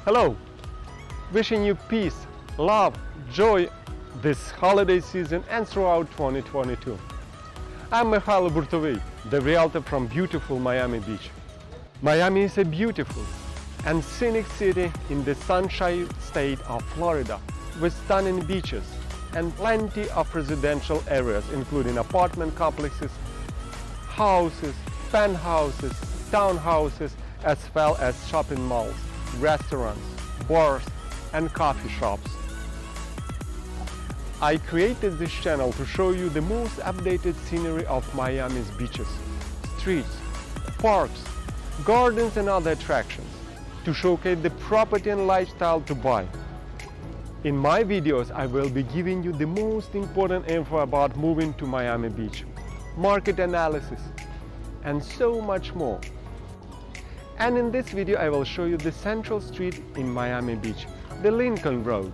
Hello! Wishing you peace, love, joy this holiday season and throughout 2022. I'm Mihайла Буртовий, the Realtor from beautiful Miami Beach. Miami is a beautiful and scenic city in the sunshine state of Florida with stunning beaches and plenty of residential areas including apartment complexes, houses, penthouses, townhouses, as well as shopping malls, restaurants, bars, and coffee shops. I created this channel to show you the most updated scenery of Miami's beaches, streets, parks, gardens and other attractions, to showcase the property and lifestyle to buy. In my videos, I will be giving you the most important info about moving to Miami Beach, market analysis, and so much more. And in this video, I will show you the central street in Miami Beach, the Lincoln Road.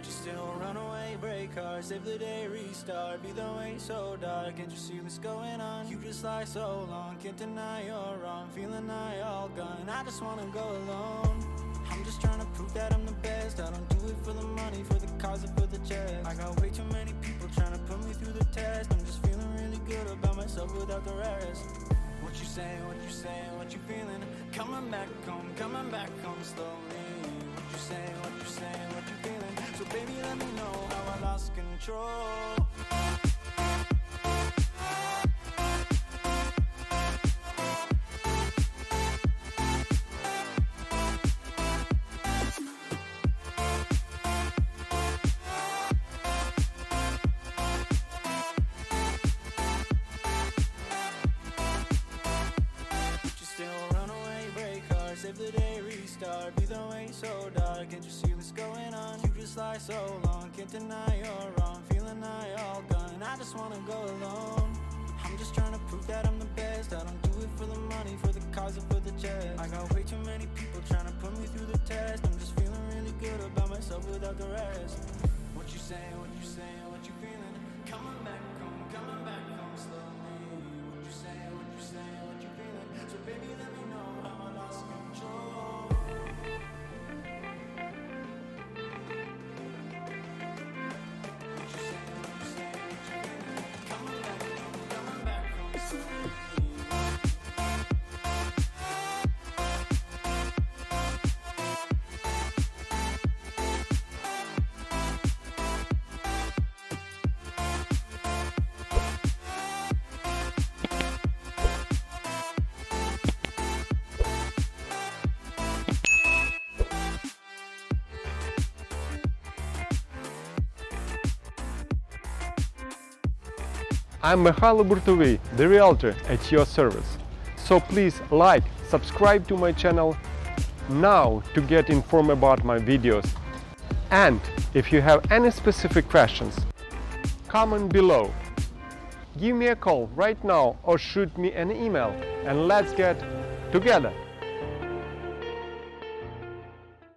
you still run away, break hearts, save the day, restart, be the way so dark, can't you see what's going on? You just lie so long, can't deny you're wrong, feeling I all gone, I just wanna go alone. I'm just trying to prove that I'm the best, I don't do it for the money, for the cause or for the checks. I got way too many people trying to put me through the test, I'm just feeling really good about myself without the rest. What you saying, what you saying, what you feeling? Coming back home slowly. What you saying, what you saying, what you feeling? So baby, let me know how I lost control. Save the day, restart, be the way so dark, can't you see what's going on? You just lie so long, can't deny you're wrong, feeling I all gone, I just wanna go alone. I'm just trying to prove that I'm the best, I don't do it for the money, for the cause or for the checks. I got way too many people trying to put me through the test, I'm just feeling really good about myself without the rest. What you saying, what you saying, what you feeling? Coming back home slowly. What you saying, what you saying, what you feeling? So baby, let me know how I lost control. What you saying, what you saying, what you feeling? Coming back home slowly. I'm Михайла Буртовий, the Realtor at your service. So please like, subscribe to my channel now to get informed about my videos. And if you have any specific questions, comment below. Give me a call right now or shoot me an email and let's get together.